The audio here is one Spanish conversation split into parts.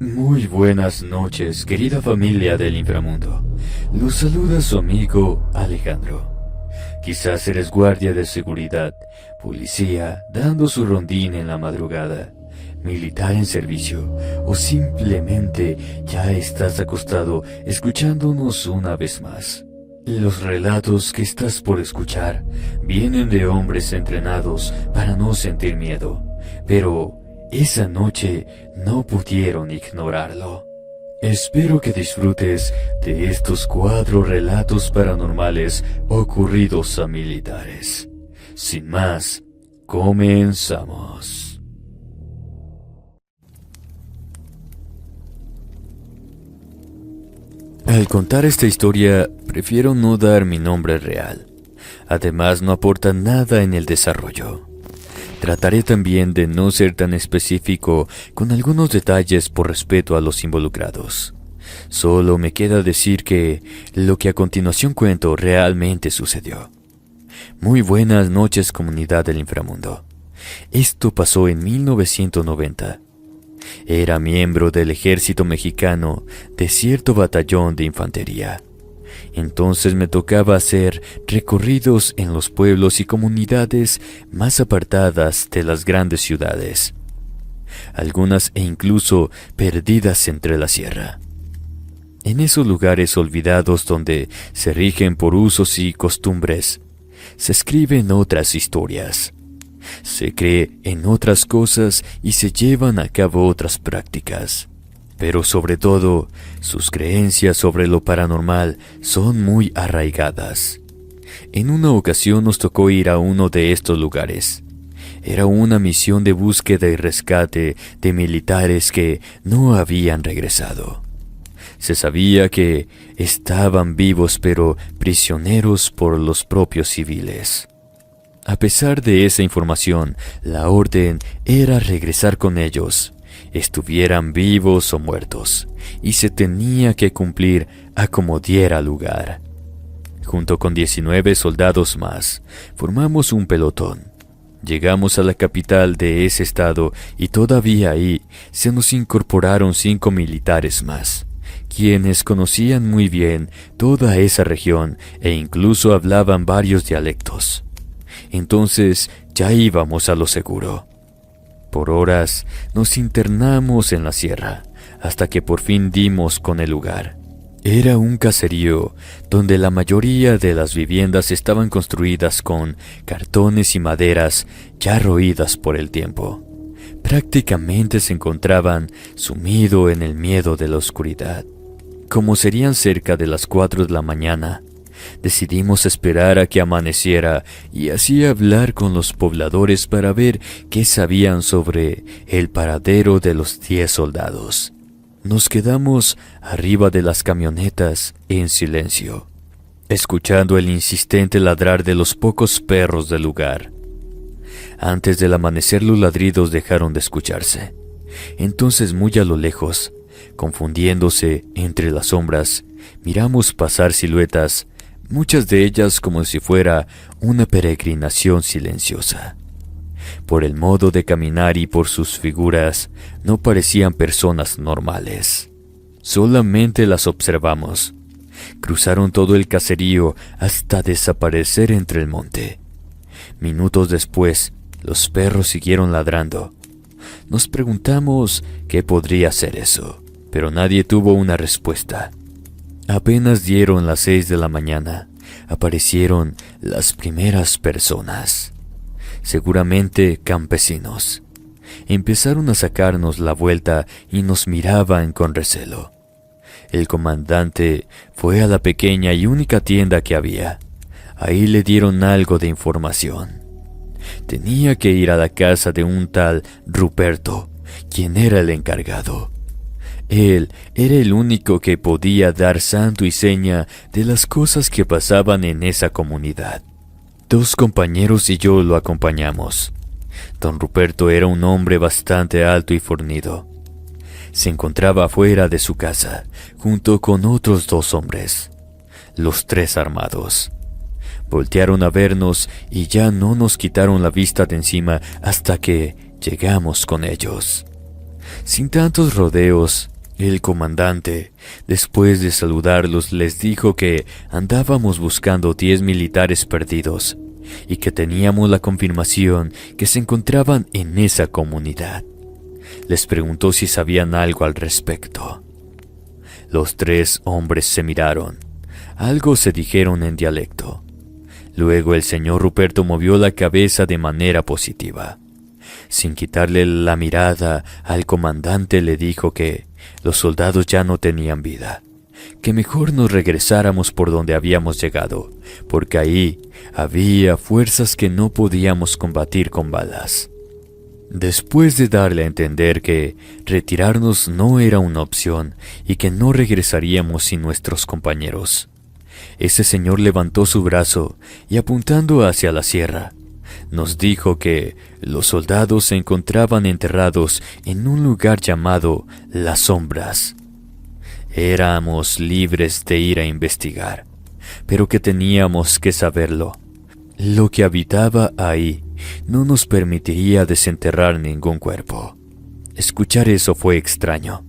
Muy buenas noches, querida familia del inframundo. Los saluda su amigo Alejandro. Quizás eres guardia de seguridad, policía dando su rondín en la madrugada, militar en servicio, o simplemente ya estás acostado escuchándonos una vez más. Los relatos que estás por escuchar vienen de hombres entrenados para no sentir miedo, pero esa noche no pudieron ignorarlo. Espero que disfrutes de estos 4 relatos paranormales ocurridos a militares. Sin más, comenzamos. Al contar esta historia, prefiero no dar mi nombre real. Además, no aporta nada en el desarrollo. Trataré también de no ser tan específico con algunos detalles por respeto a los involucrados. Solo me queda decir que lo que a continuación cuento realmente sucedió. Muy buenas noches, comunidad del inframundo. Esto pasó en 1990. Era miembro del ejército mexicano de cierto batallón de infantería. Entonces me tocaba hacer recorridos en los pueblos y comunidades más apartadas de las grandes ciudades, algunas e incluso perdidas entre la sierra. En esos lugares olvidados donde se rigen por usos y costumbres, se escriben otras historias, se cree en otras cosas y se llevan a cabo otras prácticas. Pero sobre todo, sus creencias sobre lo paranormal son muy arraigadas. En una ocasión nos tocó ir a uno de estos lugares. Era una misión de búsqueda y rescate de militares que no habían regresado. Se sabía que estaban vivos pero prisioneros por los propios civiles. A pesar de esa información, la orden era regresar con ellos, estuvieran vivos o muertos, y se tenía que cumplir a como diera lugar. Junto con 19 soldados más, formamos un pelotón. Llegamos a la capital de ese estado y todavía ahí se nos incorporaron 5 militares más, quienes conocían muy bien toda esa región e incluso hablaban varios dialectos. Entonces ya íbamos a lo seguro. Por horas nos internamos en la sierra, hasta que por fin dimos con el lugar. Era un caserío donde la mayoría de las viviendas estaban construidas con cartones y maderas ya roídas por el tiempo. Prácticamente se encontraban sumido en el miedo de la oscuridad. Como serían cerca de las 4 de la mañana, decidimos esperar a que amaneciera y así hablar con los pobladores para ver qué sabían sobre el paradero de los 10 soldados. Nos quedamos arriba de las camionetas en silencio, escuchando el insistente ladrar de los pocos perros del lugar. Antes del amanecer los ladridos dejaron de escucharse. Entonces, muy a lo lejos, confundiéndose entre las sombras, miramos pasar siluetas, muchas de ellas como si fuera una peregrinación silenciosa. Por el modo de caminar y por sus figuras, no parecían personas normales. Solamente las observamos. Cruzaron todo el caserío hasta desaparecer entre el monte. Minutos después, los perros siguieron ladrando. Nos preguntamos qué podría ser eso, pero nadie tuvo una respuesta. Apenas dieron las 6 de la mañana, aparecieron las primeras personas, seguramente campesinos. Empezaron a sacarnos la vuelta y nos miraban con recelo. El comandante fue a la pequeña y única tienda que había. Ahí le dieron algo de información. Tenía que ir a la casa de un tal Ruperto, quien era el encargado. Él era el único que podía dar santo y seña de las cosas que pasaban en esa comunidad. 2 compañeros y yo lo acompañamos. Don Ruperto era un hombre bastante alto y fornido. Se encontraba afuera de su casa, junto con otros 2 hombres, los 3 armados. Voltearon a vernos y ya no nos quitaron la vista de encima hasta que llegamos con ellos. Sin tantos rodeos, El comandante, después de saludarlos, les dijo que andábamos buscando 10 militares perdidos y que teníamos la confirmación que se encontraban en esa comunidad. Les preguntó si sabían algo al respecto. Los 3 hombres se miraron. Algo se dijeron en dialecto. Luego el señor Ruperto movió la cabeza de manera positiva. Sin quitarle la mirada al comandante, le dijo que los soldados ya no tenían vida, que mejor nos regresáramos por donde habíamos llegado, porque ahí había fuerzas que no podíamos combatir con balas. Después de darle a entender que retirarnos no era una opción y que no regresaríamos sin nuestros compañeros, ese señor levantó su brazo y, apuntando hacia la sierra, nos dijo que los soldados se encontraban enterrados en un lugar llamado Las Sombras. Éramos libres de ir a investigar, pero que teníamos que saberlo. Lo que habitaba ahí no nos permitiría desenterrar ningún cuerpo. Escuchar eso fue extraño.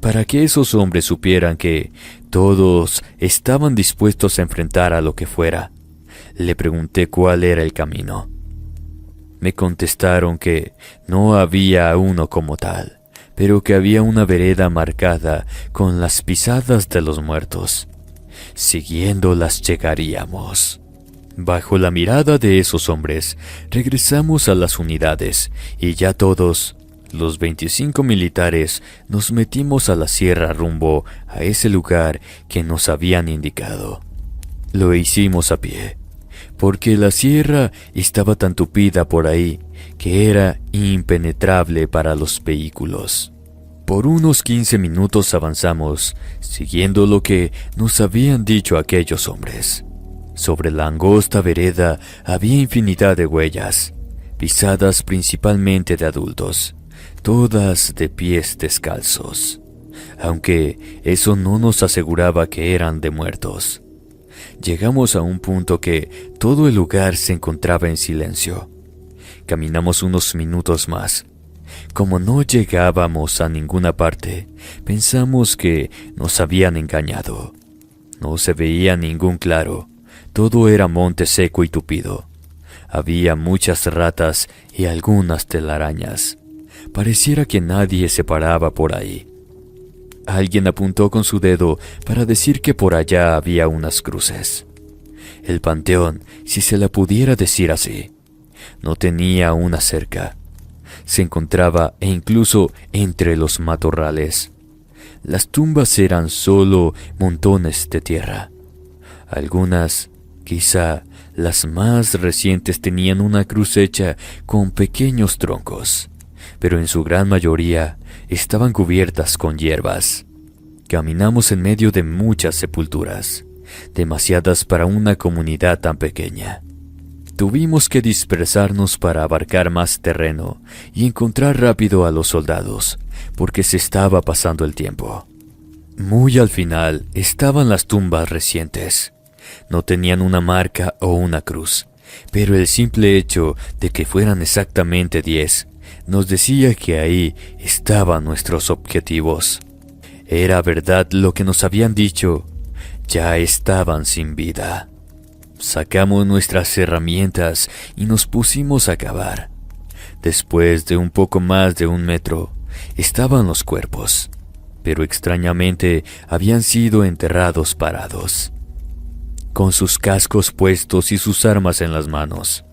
Para que esos hombres supieran que todos estaban dispuestos a enfrentar a lo que fuera, le pregunté cuál era el camino. Me contestaron que no había uno como tal, pero que había una vereda marcada con las pisadas de los muertos. Siguiéndolas llegaríamos. Bajo la mirada de esos hombres, regresamos a las unidades y ya todos, los 25 militares, nos metimos a la sierra rumbo a ese lugar que nos habían indicado. Lo hicimos a pie, porque la sierra estaba tan tupida por ahí que era impenetrable para los vehículos. Por unos 15 minutos avanzamos, siguiendo lo que nos habían dicho aquellos hombres. Sobre la angosta vereda había infinidad de huellas, pisadas principalmente de adultos, todas de pies descalzos, aunque eso no nos aseguraba que eran de muertos. Llegamos a un punto que todo el lugar se encontraba en silencio. Caminamos unos minutos más. Como no llegábamos a ninguna parte, pensamos que nos habían engañado. No se veía ningún claro. Todo era monte seco y tupido. Había muchas ratas y algunas telarañas. Pareciera que nadie se paraba por ahí. Alguien apuntó con su dedo para decir que por allá había unas cruces. El panteón, si se la pudiera decir así, no tenía una cerca. Se encontraba incluso entre los matorrales. Las tumbas eran solo montones de tierra. Algunas, quizá las más recientes, tenían una cruz hecha con pequeños troncos, pero en su gran mayoría estaban cubiertas con hierbas. Caminamos en medio de muchas sepulturas, demasiadas para una comunidad tan pequeña. Tuvimos que dispersarnos para abarcar más terreno y encontrar rápido a los soldados, porque se estaba pasando el tiempo. Muy al final estaban las tumbas recientes. No tenían una marca o una cruz, pero el simple hecho de que fueran exactamente 10 nos decía que ahí estaban nuestros objetivos. Era verdad lo que nos habían dicho, ya estaban sin vida. Sacamos nuestras herramientas y nos pusimos a cavar. Después de un poco más de 1 metro, estaban los cuerpos, pero extrañamente habían sido enterrados parados, con sus cascos puestos y sus armas en las manos.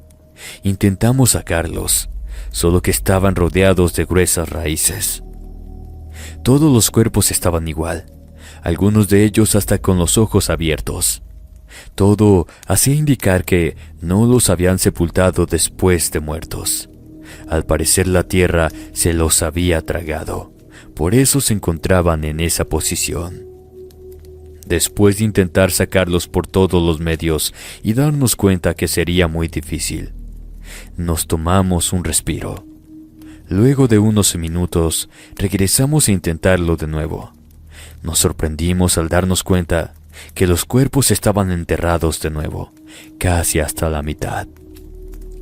Intentamos sacarlos, solo que estaban rodeados de gruesas raíces. Todos los cuerpos estaban igual, algunos de ellos hasta con los ojos abiertos. Todo hacía indicar que no los habían sepultado después de muertos. Al parecer la tierra se los había tragado, por eso se encontraban en esa posición. Después de intentar sacarlos por todos los medios y darnos cuenta que sería muy difícil, nos tomamos un respiro. Luego de unos minutos, regresamos a intentarlo de nuevo. Nos sorprendimos al darnos cuenta que los cuerpos estaban enterrados de nuevo, casi hasta la mitad.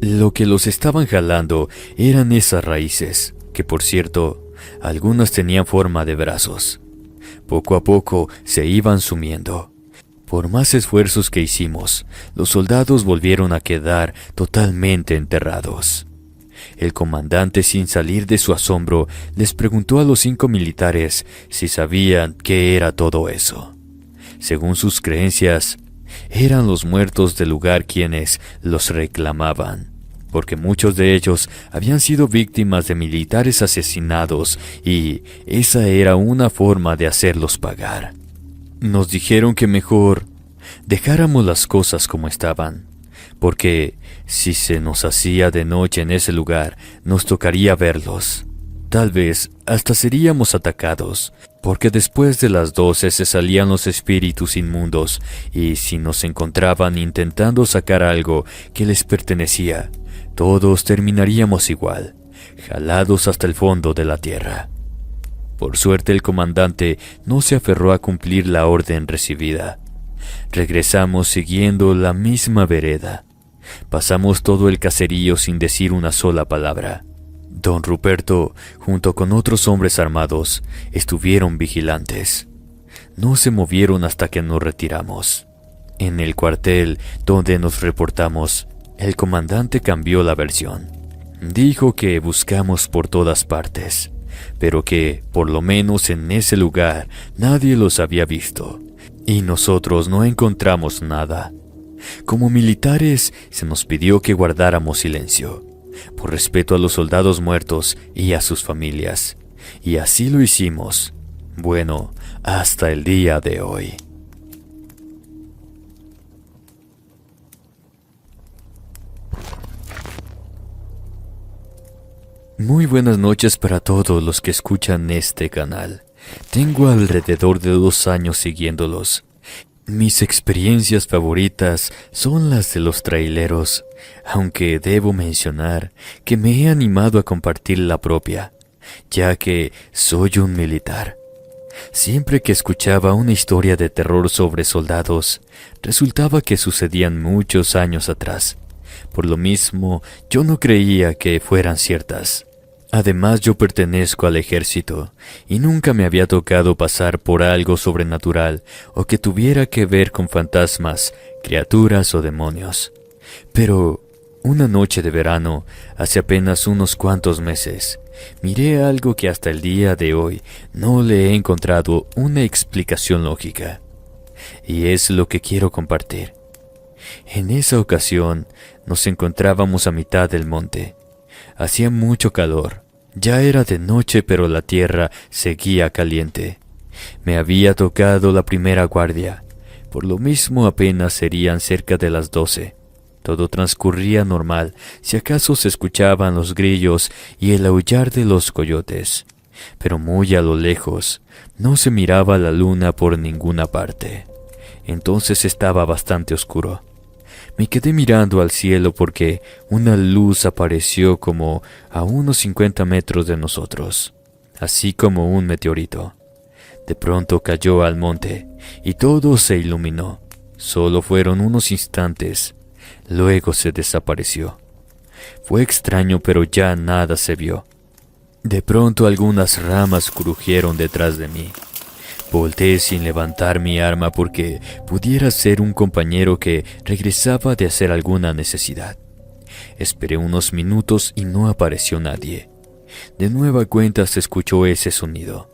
Lo que los estaban jalando eran esas raíces, que por cierto, algunas tenían forma de brazos. Poco a poco se iban sumiendo. Por más esfuerzos que hicimos, los soldados volvieron a quedar totalmente enterrados. El comandante, sin salir de su asombro, les preguntó a los 5 militares si sabían qué era todo eso. Según sus creencias, eran los muertos del lugar quienes los reclamaban, porque muchos de ellos habían sido víctimas de militares asesinados y esa era una forma de hacerlos pagar. Nos dijeron que mejor dejáramos las cosas como estaban, porque si se nos hacía de noche en ese lugar, nos tocaría verlos. Tal vez hasta seríamos atacados, porque después de las 12 se salían los espíritus inmundos y si nos encontraban intentando sacar algo que les pertenecía, todos terminaríamos igual, jalados hasta el fondo de la tierra. Por suerte el comandante no se aferró a cumplir la orden recibida. Regresamos siguiendo la misma vereda. Pasamos todo el caserío sin decir una sola palabra. Don Ruperto, junto con otros hombres armados, estuvieron vigilantes. No se movieron hasta que nos retiramos. En el cuartel donde nos reportamos, el comandante cambió la versión. Dijo que buscamos por todas partes, pero que, por lo menos en ese lugar, nadie los había visto, y nosotros no encontramos nada. Como militares, se nos pidió que guardáramos silencio, por respeto a los soldados muertos y a sus familias, y así lo hicimos. Bueno, hasta el día de hoy. Muy buenas noches para todos los que escuchan este canal. Tengo alrededor de 2 años siguiéndolos. Mis experiencias favoritas son las de los traileros, aunque debo mencionar que me he animado a compartir la propia, ya que soy un militar. Siempre que escuchaba una historia de terror sobre soldados, resultaba que sucedían muchos años atrás. Por lo mismo, yo no creía que fueran ciertas. Además, yo pertenezco al ejército y nunca me había tocado pasar por algo sobrenatural o que tuviera que ver con fantasmas, criaturas o demonios. Pero una noche de verano, hace apenas unos cuantos meses, miré algo que hasta el día de hoy no le he encontrado una explicación lógica. Y es lo que quiero compartir. En esa ocasión, nos encontrábamos a mitad del monte. Hacía mucho calor. Ya era de noche, pero la tierra seguía caliente. Me había tocado la primera guardia. Por lo mismo apenas serían cerca de las 12. Todo transcurría normal, si acaso se escuchaban los grillos y el aullar de los coyotes. Pero muy a lo lejos, no se miraba la luna por ninguna parte. Entonces estaba bastante oscuro. Me quedé mirando al cielo porque una luz apareció como a unos 50 metros de nosotros, así como un meteorito. De pronto cayó al monte y todo se iluminó. Solo fueron unos instantes, luego se desapareció. Fue extraño, pero ya nada se vio. De pronto algunas ramas crujieron detrás de mí. Volteé sin levantar mi arma porque pudiera ser un compañero que regresaba de hacer alguna necesidad. Esperé unos minutos y no apareció nadie. De nueva cuenta se escuchó ese sonido.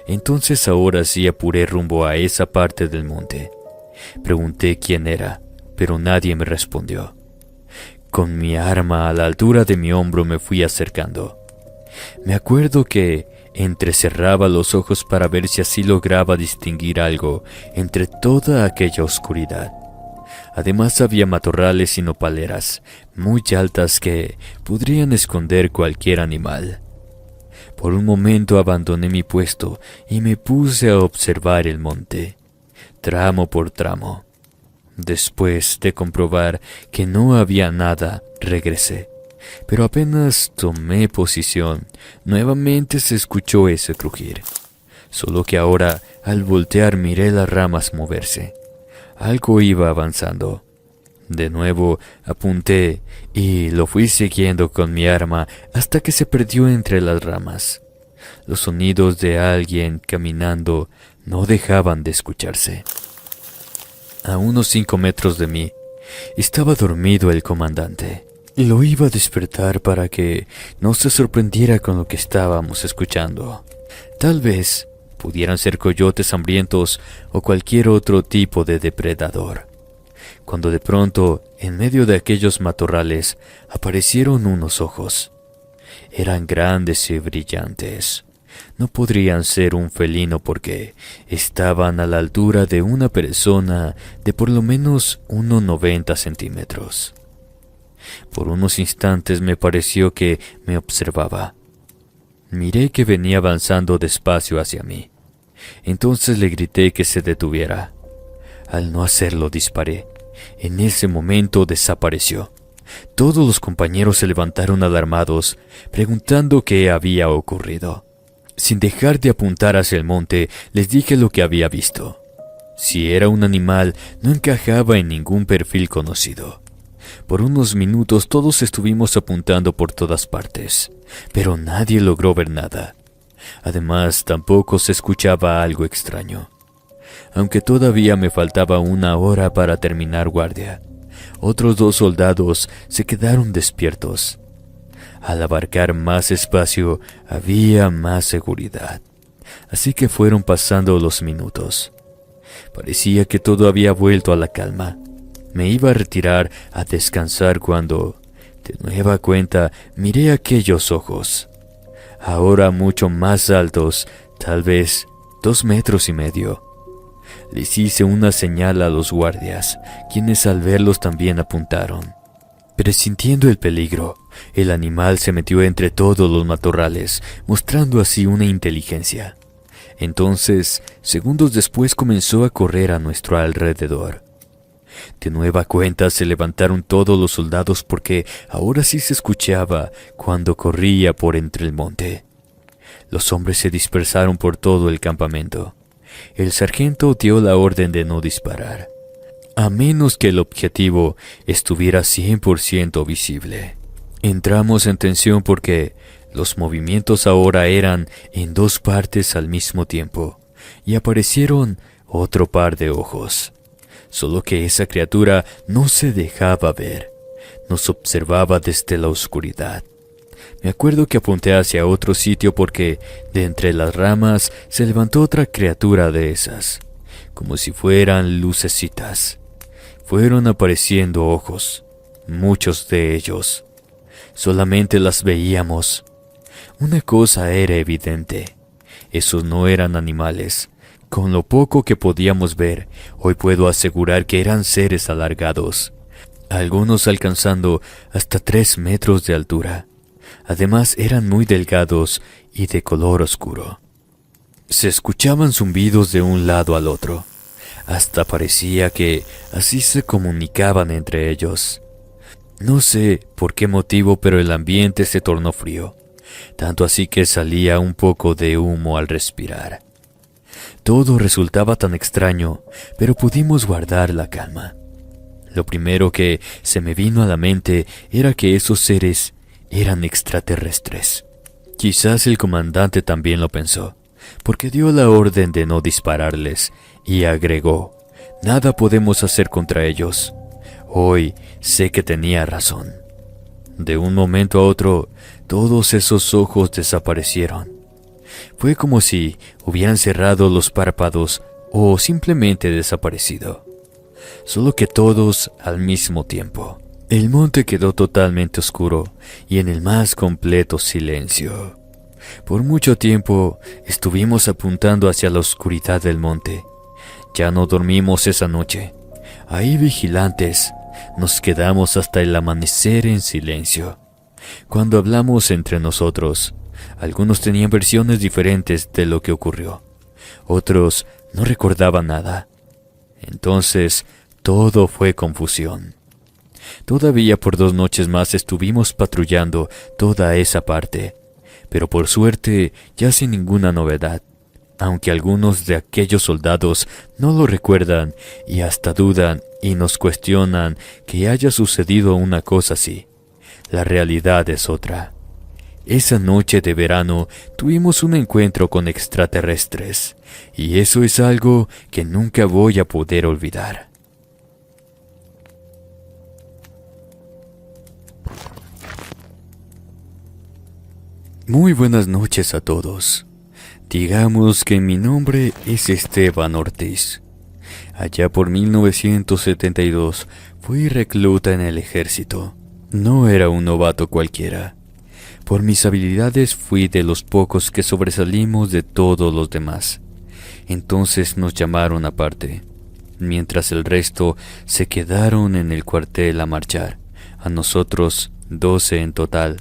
Entonces ahora sí apuré rumbo a esa parte del monte. Pregunté quién era, pero nadie me respondió. Con mi arma a la altura de mi hombro me fui acercando. Me acuerdo que entrecerraba los ojos para ver si así lograba distinguir algo entre toda aquella oscuridad. Además había matorrales y nopaleras muy altas que podrían esconder cualquier animal. Por un momento abandoné mi puesto y me puse a observar el monte, tramo por tramo. Después de comprobar que no había nada, regresé. Pero apenas tomé posición, nuevamente se escuchó ese crujir. Solo que ahora, al voltear, miré las ramas moverse. Algo iba avanzando. De nuevo apunté y lo fui siguiendo con mi arma hasta que se perdió entre las ramas. Los sonidos de alguien caminando no dejaban de escucharse. A unos 5 metros de mí, estaba dormido el comandante. Lo iba a despertar para que no se sorprendiera con lo que estábamos escuchando. Tal vez pudieran ser coyotes hambrientos o cualquier otro tipo de depredador. Cuando de pronto, en medio de aquellos matorrales, aparecieron unos ojos. Eran grandes y brillantes. No podrían ser un felino porque estaban a la altura de una persona de por lo menos 1,90 centímetros. Por unos instantes me pareció que me observaba. Miré que venía avanzando despacio hacia mí. Entonces le grité que se detuviera. Al no hacerlo disparé. En ese momento desapareció. Todos los compañeros se levantaron alarmados, preguntando qué había ocurrido. Sin dejar de apuntar hacia el monte, les dije lo que había visto. Si era un animal, no encajaba en ningún perfil conocido. Por unos minutos todos estuvimos apuntando por todas partes, pero nadie logró ver nada. Además, tampoco se escuchaba algo extraño. Aunque todavía me faltaba 1 hora para terminar guardia, otros 2 soldados se quedaron despiertos. Al abarcar más espacio, había más seguridad. Así que fueron pasando los minutos. Parecía que todo había vuelto a la calma. Me iba a retirar a descansar cuando, de nueva cuenta, miré aquellos ojos. Ahora mucho más altos, tal vez 2,5 metros. Les hice una señal a los guardias, quienes al verlos también apuntaron. Presintiendo el peligro, el animal se metió entre todos los matorrales, mostrando así una inteligencia. Entonces, segundos después comenzó a correr a nuestro alrededor. De nueva cuenta se levantaron todos los soldados porque ahora sí se escuchaba cuando corría por entre el monte. Los hombres se dispersaron por todo el campamento. El sargento dio la orden de no disparar, a menos que el objetivo estuviera 100% visible. Entramos en tensión porque los movimientos ahora eran en 2 partes al mismo tiempo, y aparecieron otro par de ojos. Solo que esa criatura no se dejaba ver, nos observaba desde la oscuridad. Me acuerdo que apunté hacia otro sitio porque de entre las ramas se levantó otra criatura de esas, como si fueran lucecitas. Fueron apareciendo ojos, muchos de ellos. Solamente las veíamos. Una cosa era evidente: esos no eran animales. Con lo poco que podíamos ver, hoy puedo asegurar que eran seres alargados, algunos alcanzando hasta 3 metros de altura. Además eran muy delgados y de color oscuro. Se escuchaban zumbidos de un lado al otro. Hasta parecía que así se comunicaban entre ellos. No sé por qué motivo, pero el ambiente se tornó frío, tanto así que salía un poco de humo al respirar. Todo resultaba tan extraño, pero pudimos guardar la calma. Lo primero que se me vino a la mente era que esos seres eran extraterrestres. Quizás el comandante también lo pensó, porque dio la orden de no dispararles y agregó: nada podemos hacer contra ellos. Hoy sé que tenía razón. De un momento a otro, todos esos ojos desaparecieron. Fue como si hubieran cerrado los párpados o simplemente desaparecido. Solo que todos al mismo tiempo. El monte quedó totalmente oscuro y en el más completo silencio. Por mucho tiempo estuvimos apuntando hacia la oscuridad del monte. Ya no dormimos esa noche. Ahí vigilantes, nos quedamos hasta el amanecer en silencio. Cuando hablamos entre nosotros, algunos tenían versiones diferentes de lo que ocurrió. Otros no recordaban nada. Entonces, todo fue confusión. Todavía por 2 noches más estuvimos patrullando toda esa parte, pero por suerte ya sin ninguna novedad, aunque algunos de aquellos soldados no lo recuerdan y hasta dudan y nos cuestionan que haya sucedido una cosa así. La realidad es otra. Esa noche de verano tuvimos un encuentro con extraterrestres, y eso es algo que nunca voy a poder olvidar. Muy buenas noches a todos. Digamos que mi nombre es Esteban Ortiz. Allá por 1972 fui recluta en el ejército. No era un novato cualquiera. Por mis habilidades fui de los pocos que sobresalimos de todos los demás. Entonces nos llamaron aparte, mientras el resto se quedaron en el cuartel a marchar. A nosotros, 12 en total,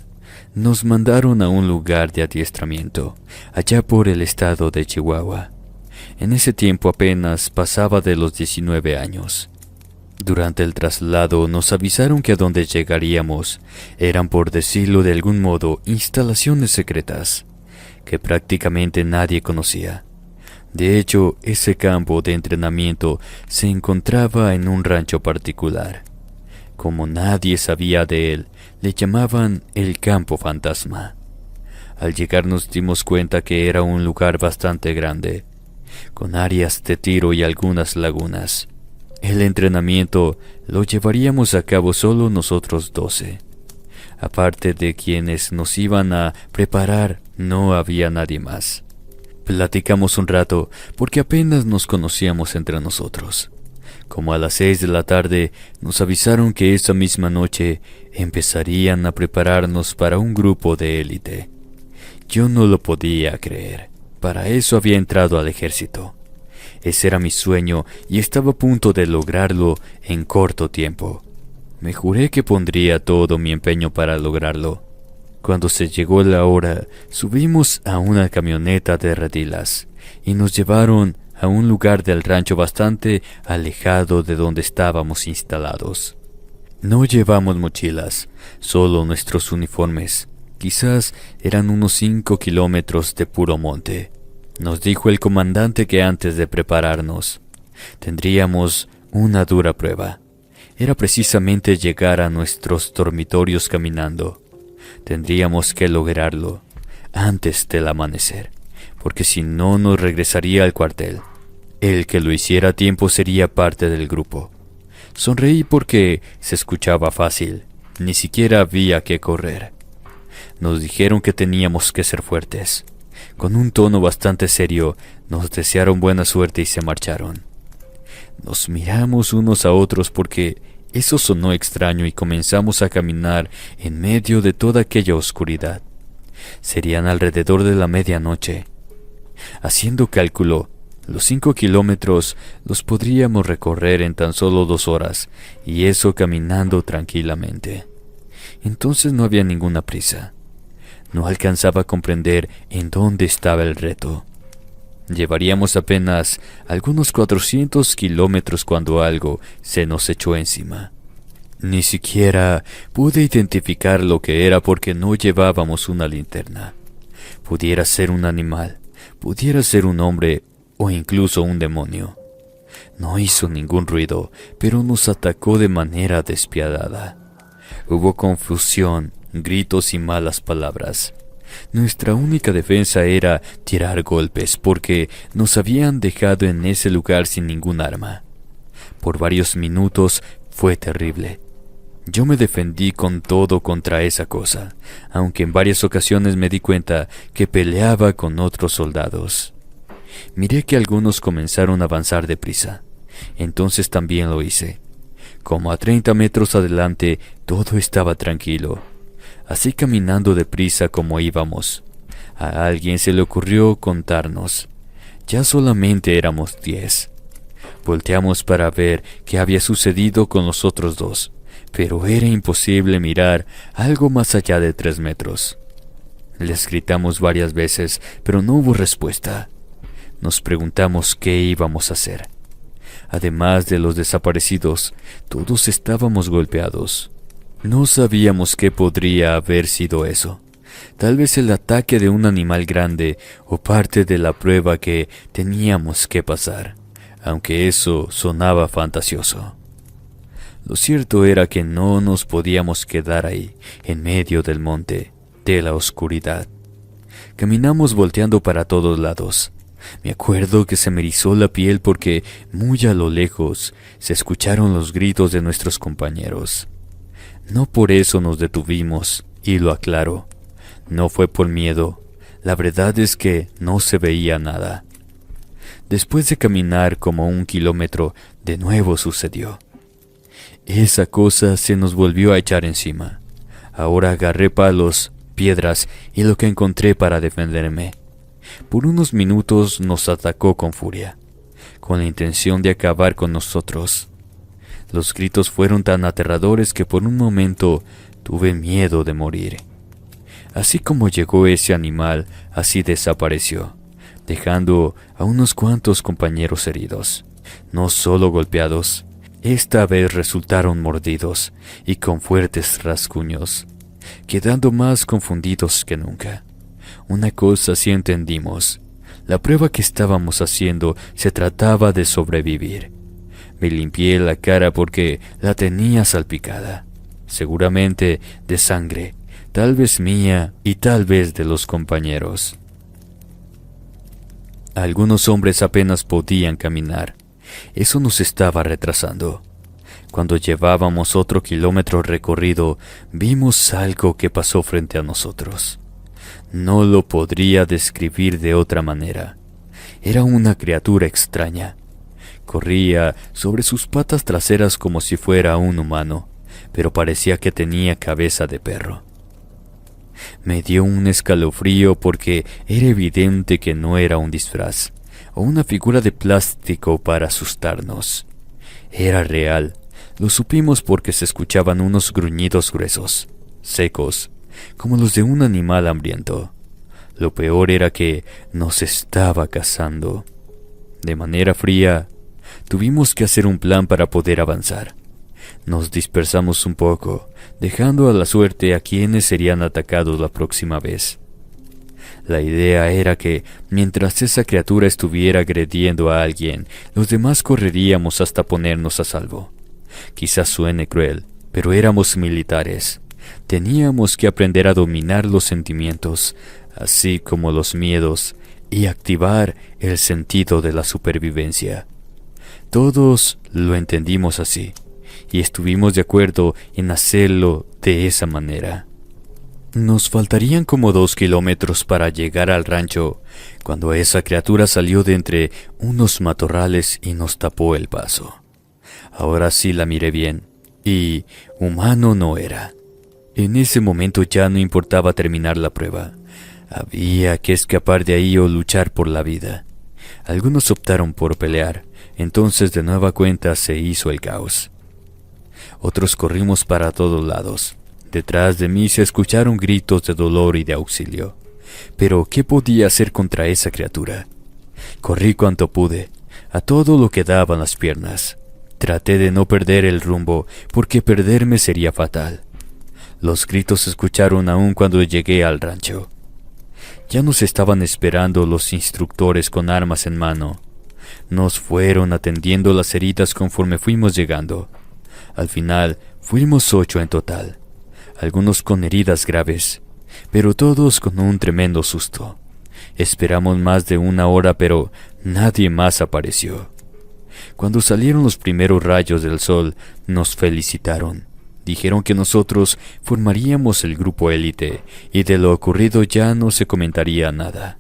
nos mandaron a un lugar de adiestramiento, allá por el estado de Chihuahua. En ese tiempo apenas pasaba de los 19 años. Durante el traslado nos avisaron que a donde llegaríamos eran, por decirlo de algún modo, instalaciones secretas, que prácticamente nadie conocía. De hecho, ese campo de entrenamiento se encontraba en un rancho particular. Como nadie sabía de él, le llamaban el campo fantasma. Al llegar nos dimos cuenta que era un lugar bastante grande, con áreas de tiro y algunas lagunas. El entrenamiento lo llevaríamos a cabo solo nosotros 12. Aparte de quienes nos iban a preparar, no había nadie más. Platicamos un rato porque apenas nos conocíamos entre nosotros. Como a las 6 de la tarde nos avisaron que esa misma noche empezarían a prepararnos para un grupo de élite. Yo no lo podía creer. Para eso había entrado al ejército. Ese era mi sueño y estaba a punto de lograrlo en corto tiempo. Me juré que pondría todo mi empeño para lograrlo. Cuando se llegó la hora, subimos a una camioneta de redilas y nos llevaron a un lugar del rancho bastante alejado de donde estábamos instalados. No llevamos mochilas, solo nuestros uniformes. Quizás eran unos 5 kilómetros de puro monte. Nos dijo el comandante que antes de prepararnos, tendríamos una dura prueba. Era precisamente llegar a nuestros dormitorios caminando. Tendríamos que lograrlo antes del amanecer, porque si no nos regresaría al cuartel. El que lo hiciera a tiempo sería parte del grupo. Sonreí porque se escuchaba fácil, ni siquiera había que correr. Nos dijeron que teníamos que ser fuertes. Con un tono bastante serio, nos desearon buena suerte y se marcharon. Nos miramos unos a otros porque eso sonó extraño y comenzamos a caminar en medio de toda aquella oscuridad. Serían alrededor de la medianoche. Haciendo cálculo, los 5 kilómetros los podríamos recorrer en tan solo 2 horas, y eso caminando tranquilamente. Entonces no había ninguna prisa. No alcanzaba a comprender en dónde estaba el reto. Llevaríamos apenas algunos 400 kilómetros cuando algo se nos echó encima. Ni siquiera pude identificar lo que era porque no llevábamos una linterna. Pudiera ser un animal, pudiera ser un hombre o incluso un demonio. No hizo ningún ruido, pero nos atacó de manera despiadada. Hubo confusión, gritos y malas palabras. Nuestra única defensa era tirar golpes porque nos habían dejado en ese lugar sin ningún arma. Por varios minutos fue terrible. Yo me defendí con todo contra esa cosa, aunque en varias ocasiones me di cuenta que peleaba con otros soldados. Miré que algunos comenzaron a avanzar deprisa. Entonces también lo hice. Como a 30 metros adelante todo estaba tranquilo. Así caminando deprisa como íbamos, a alguien se le ocurrió contarnos. Ya solamente éramos 10. Volteamos para ver qué había sucedido con los otros 2, pero era imposible mirar algo más allá de 3 metros. Les gritamos varias veces, pero no hubo respuesta. Nos preguntamos qué íbamos a hacer. Además de los desaparecidos, todos estábamos golpeados. No sabíamos qué podría haber sido eso. Tal vez el ataque de un animal grande o parte de la prueba que teníamos que pasar, aunque eso sonaba fantasioso. Lo cierto era que no nos podíamos quedar ahí, en medio del monte. de la oscuridad. Caminamos volteando para todos lados. Me acuerdo que se me erizó la piel porque muy a lo lejos se escucharon los gritos de nuestros compañeros. No por eso nos detuvimos, y lo aclaro. No fue por miedo. La verdad es que no se veía nada. Después de caminar como 1 kilómetro, de nuevo sucedió. Esa cosa se nos volvió a echar encima. Ahora agarré palos, piedras y lo que encontré para defenderme. Por unos minutos nos atacó con furia, con la intención de acabar con nosotros. Los gritos fueron tan aterradores que por un momento tuve miedo de morir. Así como llegó ese animal, así desapareció, dejando a unos cuantos compañeros heridos, no solo golpeados. Esta vez resultaron mordidos y con fuertes rasguños, quedando más confundidos que nunca. Una cosa sí entendimos: la prueba que estábamos haciendo se trataba de sobrevivir. Me limpié la cara porque la tenía salpicada, seguramente de sangre, tal vez mía y tal vez de los compañeros. Algunos hombres apenas podían caminar. Eso nos estaba retrasando. Cuando llevábamos otro kilómetro recorrido, vimos algo que pasó frente a nosotros. No lo podría describir de otra manera. Era una criatura extraña. Corría sobre sus patas traseras como si fuera un humano, pero parecía que tenía cabeza de perro. Me dio un escalofrío porque era evidente que no era un disfraz o una figura de plástico para asustarnos. Era real. Lo supimos porque se escuchaban unos gruñidos gruesos, secos, como los de un animal hambriento. Lo peor era que nos estaba cazando. De manera fría, tuvimos que hacer un plan para poder avanzar. Nos dispersamos un poco, dejando a la suerte a quienes serían atacados la próxima vez. La idea era que, mientras esa criatura estuviera agrediendo a alguien, los demás correríamos hasta ponernos a salvo. Quizás suene cruel, pero éramos militares. Teníamos que aprender a dominar los sentimientos, así como los miedos, y activar el sentido de la supervivencia. Todos lo entendimos así, y estuvimos de acuerdo en hacerlo de esa manera. Nos faltarían como 2 kilómetros para llegar al rancho, cuando esa criatura salió de entre unos matorrales y nos tapó el paso. Ahora sí la miré bien, y humano no era. En ese momento ya no importaba terminar la prueba. Había que escapar de ahí o luchar por la vida. Algunos optaron por pelear, entonces de nueva cuenta se hizo el caos. Otros corrimos para todos lados. Detrás de mí se escucharon gritos de dolor y de auxilio. Pero ¿qué podía hacer contra esa criatura? Corrí cuanto pude, a todo lo que daban las piernas. Traté de no perder el rumbo, porque perderme sería fatal. Los gritos se escucharon aún cuando llegué al rancho. Ya nos estaban esperando los instructores con armas en mano. Nos fueron atendiendo las heridas conforme fuimos llegando. Al final, fuimos 8 en total. Algunos con heridas graves, pero todos con un tremendo susto. Esperamos más de 1 hora, pero nadie más apareció. Cuando salieron los primeros rayos del sol, nos felicitaron. Dijeron que nosotros formaríamos el grupo élite y de lo ocurrido ya no se comentaría nada,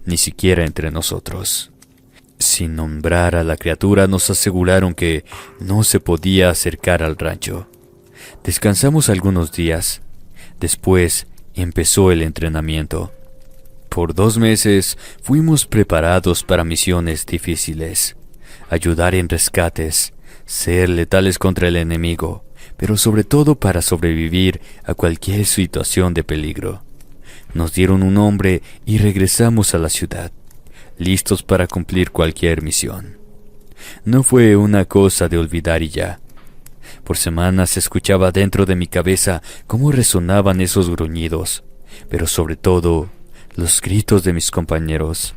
ni siquiera entre nosotros. Sin nombrar a la criatura, nos aseguraron que no se podía acercar al rancho. Descansamos algunos días. Después empezó el entrenamiento. Por 2 meses fuimos preparados para misiones difíciles. Ayudar en rescates, ser letales contra el enemigo, pero sobre todo para sobrevivir a cualquier situación de peligro. Nos dieron un nombre y regresamos a la ciudad, listos para cumplir cualquier misión. No fue una cosa de olvidar y ya. Por semanas se escuchaba dentro de mi cabeza cómo resonaban esos gruñidos, pero sobre todo los gritos de mis compañeros.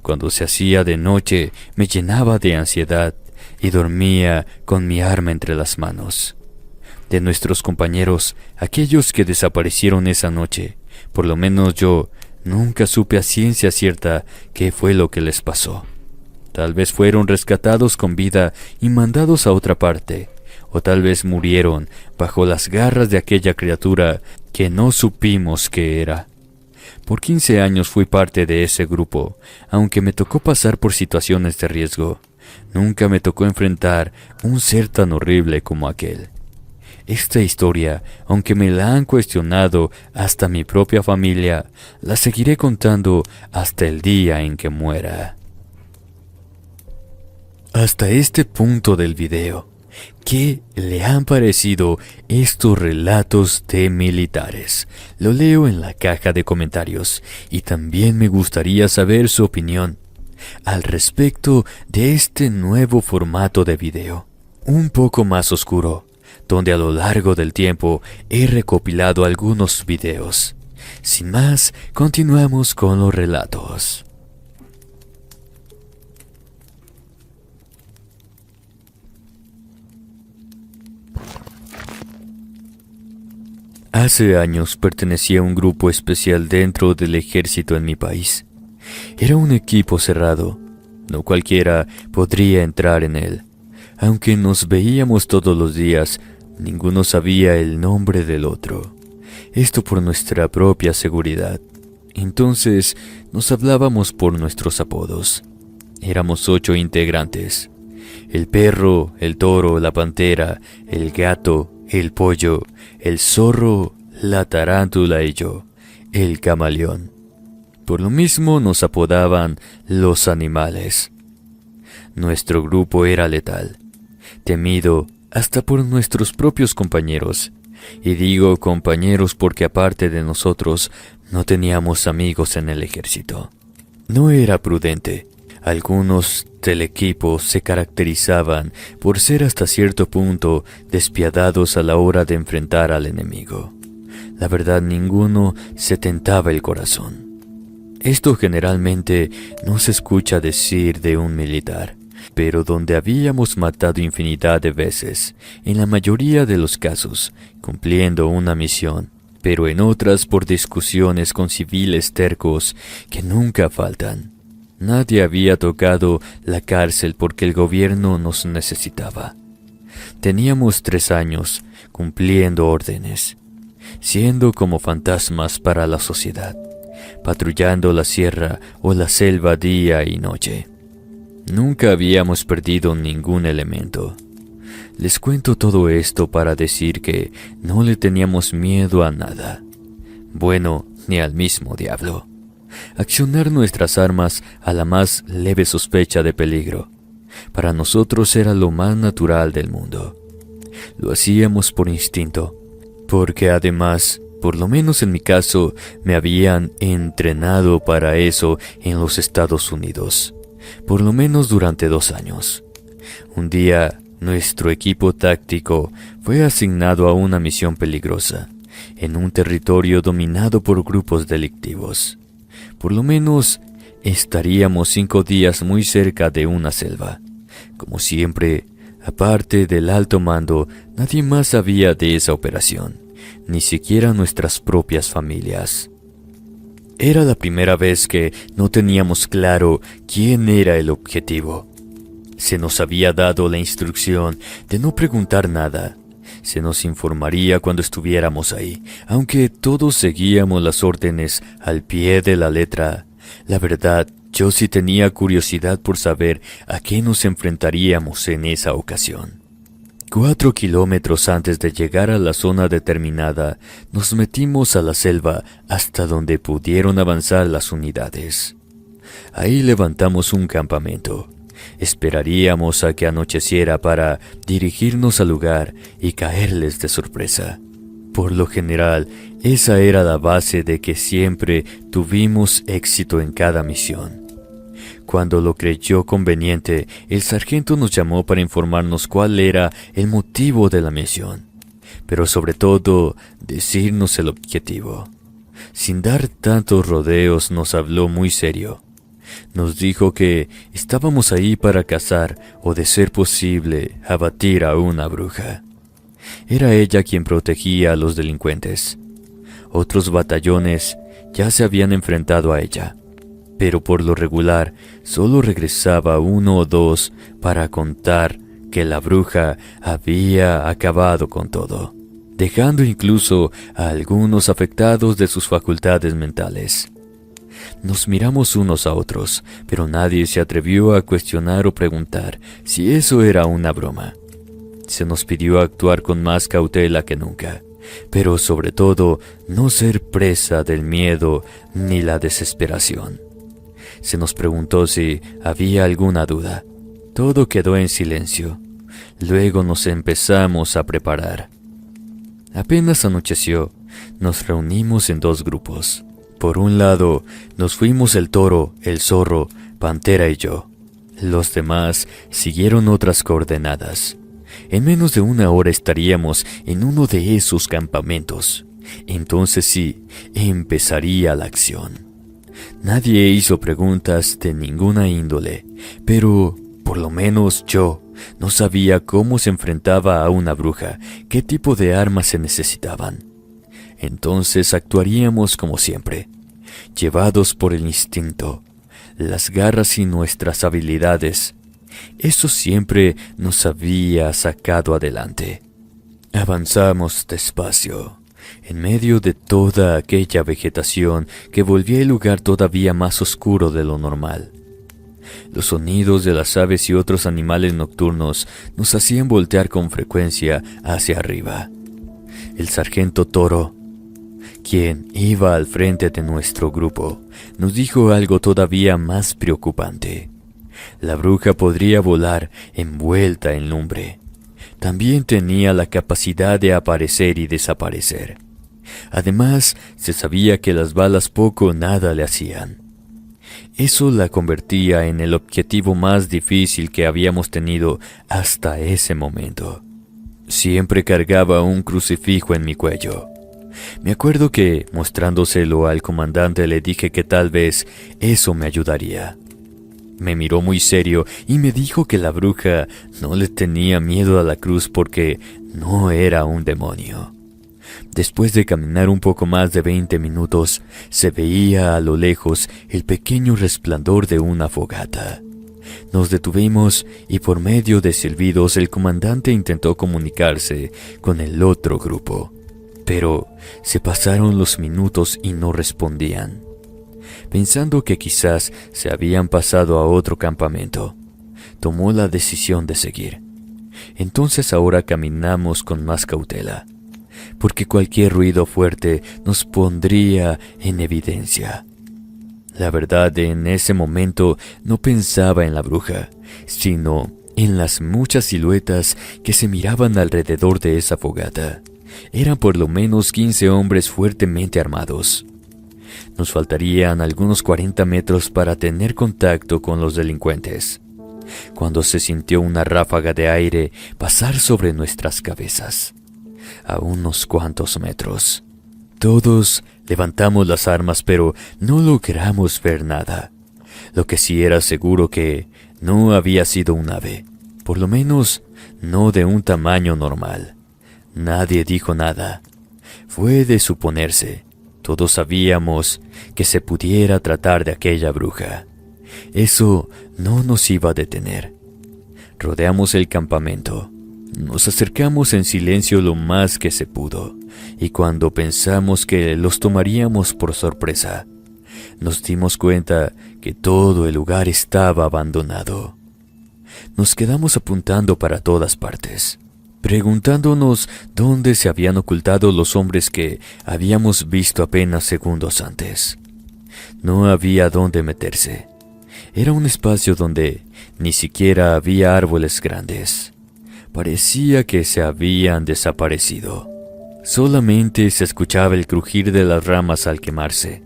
Cuando se hacía de noche me llenaba de ansiedad y dormía con mi arma entre las manos. De nuestros compañeros, aquellos que desaparecieron esa noche, Por lo menos yo nunca supe a ciencia cierta qué fue lo que les pasó. Tal vez fueron rescatados con vida y mandados a otra parte, o tal vez murieron bajo las garras de aquella criatura que no supimos qué era. Por 15 años fui parte de ese grupo, aunque me tocó pasar por situaciones de riesgo. Nunca me tocó enfrentar un ser tan horrible como aquel. Esta historia, aunque me la han cuestionado hasta mi propia familia, la seguiré contando hasta el día en que muera. Hasta este punto del video, ¿qué le han parecido estos relatos de militares? Lo leo en la caja de comentarios y también me gustaría saber su opinión al respecto de este nuevo formato de video, un poco más oscuro, donde a lo largo del tiempo he recopilado algunos videos. Sin más, continuamos con los relatos. Hace años pertenecía a un grupo especial dentro del ejército en mi país. Era un equipo cerrado, no cualquiera podría entrar en él. Aunque nos veíamos todos los días, ninguno sabía el nombre del otro. Esto por nuestra propia seguridad. Entonces nos hablábamos por nuestros apodos. Éramos 8 integrantes: el perro, el toro, la pantera, el gato, el pollo, el zorro, la tarántula y yo, el camaleón. Por lo mismo nos apodaban los animales. Nuestro grupo era letal, temido hasta por nuestros propios compañeros. Y digo compañeros porque aparte de nosotros, no teníamos amigos en el ejército. No era prudente. Algunos del equipo se caracterizaban por ser hasta cierto punto despiadados a la hora de enfrentar al enemigo. La verdad, ninguno se tentaba el corazón. Esto generalmente no se escucha decir de un militar, pero donde habíamos matado infinidad de veces, en la mayoría de los casos, cumpliendo una misión, pero en otras por discusiones con civiles tercos que nunca faltan. Nadie había tocado la cárcel porque el gobierno nos necesitaba. Teníamos 3 años cumpliendo órdenes, siendo como fantasmas para la sociedad, patrullando la sierra o la selva día y noche. Nunca habíamos perdido ningún elemento. Les cuento todo esto para decir que no le teníamos miedo a nada, bueno, ni al mismo diablo. Accionar nuestras armas a la más leve sospecha de peligro, para nosotros era lo más natural del mundo. Lo hacíamos por instinto, porque además, por lo menos en mi caso, me habían entrenado para eso en los Estados Unidos, por lo menos durante 2 años. Un día, nuestro equipo táctico fue asignado a una misión peligrosa, en un territorio dominado por grupos delictivos. Por lo menos estaríamos 5 días muy cerca de una selva. Como siempre, aparte del alto mando, nadie más sabía de esa operación, ni siquiera nuestras propias familias. Era la primera vez que no teníamos claro quién era el objetivo. Se nos había dado la instrucción de no preguntar nada. Se nos informaría cuando estuviéramos ahí, aunque todos seguíamos las órdenes al pie de la letra. La verdad, yo sí tenía curiosidad por saber a qué nos enfrentaríamos en esa ocasión. 4 kilómetros antes de llegar a la zona determinada, nos metimos a la selva hasta donde pudieron avanzar las unidades. Ahí levantamos un campamento. Esperaríamos a que anocheciera para dirigirnos al lugar y caerles de sorpresa. Por lo general, esa era la base de que siempre tuvimos éxito en cada misión. Cuando lo creyó conveniente, el sargento nos llamó para informarnos cuál era el motivo de la misión, pero sobre todo, decirnos el objetivo. Sin dar tantos rodeos, nos habló muy serio. Nos dijo que estábamos ahí para cazar o, de ser posible, abatir a una bruja. Era ella quien protegía a los delincuentes. Otros batallones ya se habían enfrentado a ella, pero por lo regular solo regresaba uno o dos para contar que la bruja había acabado con todo, dejando incluso a algunos afectados de sus facultades mentales. Nos miramos unos a otros, pero nadie se atrevió a cuestionar o preguntar si eso era una broma. Se nos pidió actuar con más cautela que nunca, pero sobre todo no ser presa del miedo ni la desesperación. Se nos preguntó si había alguna duda. Todo quedó en silencio. Luego nos empezamos a preparar. Apenas anocheció, nos reunimos en dos grupos. Por un lado, nos fuimos el toro, el zorro, Pantera y yo. Los demás siguieron otras coordenadas. En menos de una hora estaríamos en uno de esos campamentos. Entonces sí, empezaría la acción. Nadie hizo preguntas de ninguna índole, pero por lo menos yo no sabía cómo se enfrentaba a una bruja, qué tipo de armas se necesitaban. Entonces actuaríamos como siempre, llevados por el instinto, las garras y nuestras habilidades. Eso siempre nos había sacado adelante. Avanzamos despacio, en medio de toda aquella vegetación que volvía el lugar todavía más oscuro de lo normal. Los sonidos de las aves y otros animales nocturnos nos hacían voltear con frecuencia hacia arriba. El sargento Toro, quien iba al frente de nuestro grupo, nos dijo algo todavía más preocupante. La bruja podría volar envuelta en lumbre. También tenía la capacidad de aparecer y desaparecer. Además, se sabía que las balas poco o nada le hacían. Eso la convertía en el objetivo más difícil que habíamos tenido hasta ese momento. Siempre cargaba un crucifijo en mi cuello. Me acuerdo que, mostrándoselo al comandante, le dije que tal vez eso me ayudaría. Me miró muy serio y me dijo que la bruja no le tenía miedo a la cruz porque no era un demonio. Después de caminar un poco más de 20 minutos, se veía a lo lejos el pequeño resplandor de una fogata. Nos detuvimos y por medio de silbidos el comandante intentó comunicarse con el otro grupo. Pero se pasaron los minutos y no respondían. Pensando que quizás se habían pasado a otro campamento, tomó la decisión de seguir. Entonces ahora caminamos con más cautela, porque cualquier ruido fuerte nos pondría en evidencia. La verdad, en ese momento no pensaba en la bruja, sino en las muchas siluetas que se miraban alrededor de esa fogata. Eran por lo menos 15 hombres fuertemente armados. Nos faltarían algunos 40 metros para tener contacto con los delincuentes, cuando se sintió una ráfaga de aire pasar sobre nuestras cabezas, a unos cuantos metros. Todos levantamos las armas, pero no logramos ver nada. Lo que sí era seguro que no había sido un ave, por lo menos no de un tamaño normal. Nadie dijo nada. Fue de suponerse. Todos sabíamos que se pudiera tratar de aquella bruja. Eso no nos iba a detener. Rodeamos el campamento. Nos acercamos en silencio lo más que se pudo, y cuando pensamos que los tomaríamos por sorpresa, nos dimos cuenta que todo el lugar estaba abandonado. Nos quedamos apuntando para todas partes, preguntándonos dónde se habían ocultado los hombres que habíamos visto apenas segundos antes. No había dónde meterse. Era un espacio donde ni siquiera había árboles grandes. Parecía que se habían desaparecido. Solamente se escuchaba el crujir de las ramas al quemarse.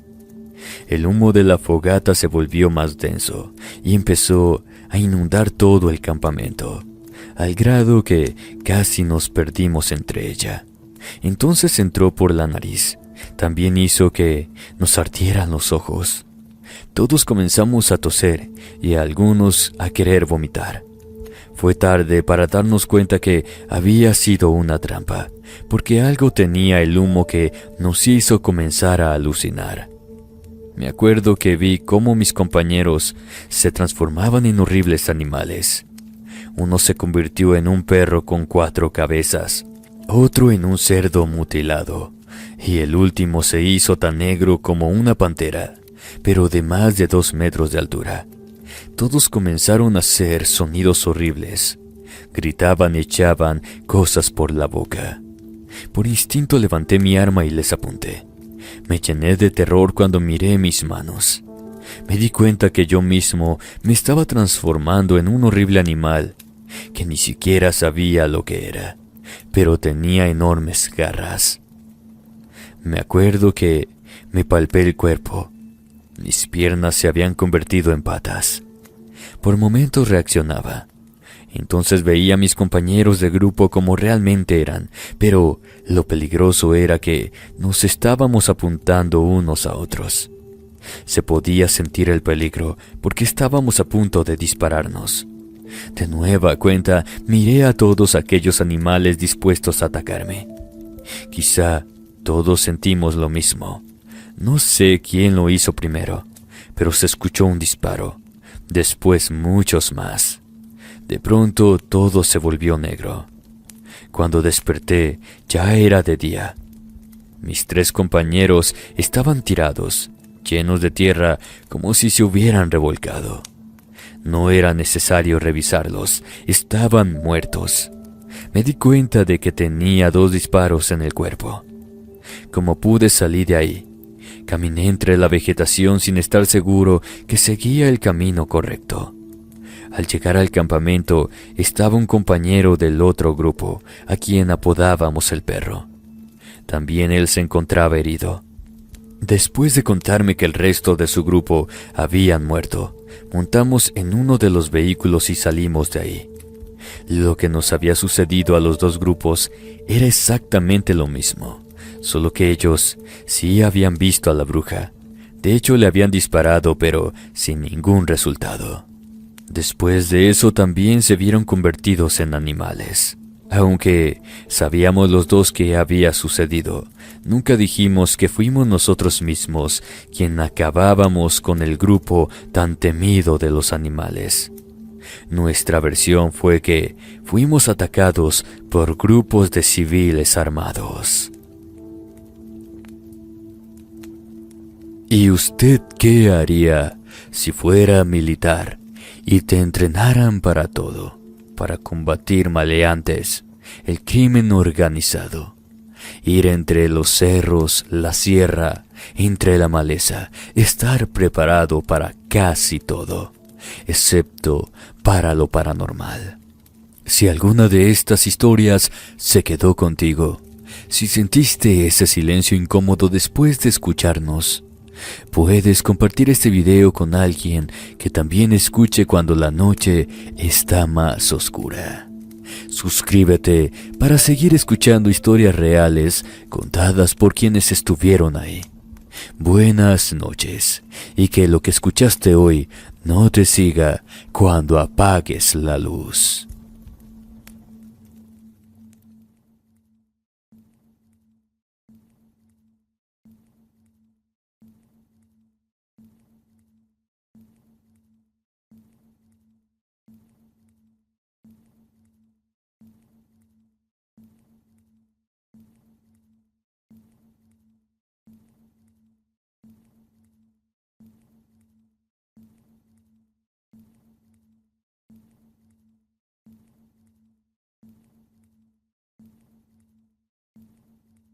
El humo de la fogata se volvió más denso y empezó a inundar todo el campamento, al grado que casi nos perdimos entre ella. Entonces entró por la nariz. También hizo que nos ardieran los ojos. Todos comenzamos a toser y algunos a querer vomitar. Fue tarde para darnos cuenta que había sido una trampa, porque algo tenía el humo que nos hizo comenzar a alucinar. Me acuerdo que vi cómo mis compañeros se transformaban en horribles animales. Uno se convirtió en un perro con 4 cabezas, otro en un cerdo mutilado, y el último se hizo tan negro como una pantera, pero de más de 2 metros de altura. Todos comenzaron a hacer sonidos horribles. Gritaban y echaban cosas por la boca. Por instinto levanté mi arma y les apunté. Me llené de terror cuando miré mis manos. Me di cuenta que yo mismo me estaba transformando en un horrible animal que ni siquiera sabía lo que era, pero tenía enormes garras. Me acuerdo que me palpé el cuerpo. Mis piernas se habían convertido en patas. Por momentos reaccionaba. Entonces veía a mis compañeros de grupo como realmente eran, pero lo peligroso era que nos estábamos apuntando unos a otros. Se podía sentir el peligro porque estábamos a punto de dispararnos. De nueva cuenta, miré a todos aquellos animales dispuestos a atacarme. Quizá todos sentimos lo mismo. No sé quién lo hizo primero, pero se escuchó un disparo. Después muchos más. De pronto todo se volvió negro. Cuando desperté ya era de día. Mis 3 compañeros estaban tirados, llenos de tierra como si se hubieran revolcado. No era necesario revisarlos, estaban muertos. Me di cuenta de que tenía 2 disparos en el cuerpo. Como pude salir de ahí. Caminé entre la vegetación sin estar seguro que seguía el camino correcto. Al llegar al campamento estaba un compañero del otro grupo, a quien apodábamos el perro. También él se encontraba herido. Después de contarme que el resto de su grupo habían muerto, montamos en uno de los vehículos y salimos de ahí. Lo que nos había sucedido a los 2 grupos era exactamente lo mismo. Solo que ellos sí habían visto a la bruja. De hecho, le habían disparado, pero sin ningún resultado. Después de eso también se vieron convertidos en animales. Aunque sabíamos los 2 que había sucedido, nunca dijimos que fuimos nosotros mismos quien acabábamos con el grupo tan temido de los animales. Nuestra versión fue que fuimos atacados por grupos de civiles armados. ¿Y usted qué haría si fuera militar y te entrenaran para todo? Para combatir maleantes, el crimen organizado, ir entre los cerros, la sierra, entre la maleza, estar preparado para casi todo, excepto para lo paranormal. Si alguna de estas historias se quedó contigo, si sentiste ese silencio incómodo después de escucharnos, puedes compartir este video con alguien que también escuche cuando la noche está más oscura. Suscríbete para seguir escuchando historias reales contadas por quienes estuvieron ahí. Buenas noches y que lo que escuchaste hoy no te siga cuando apagues la luz.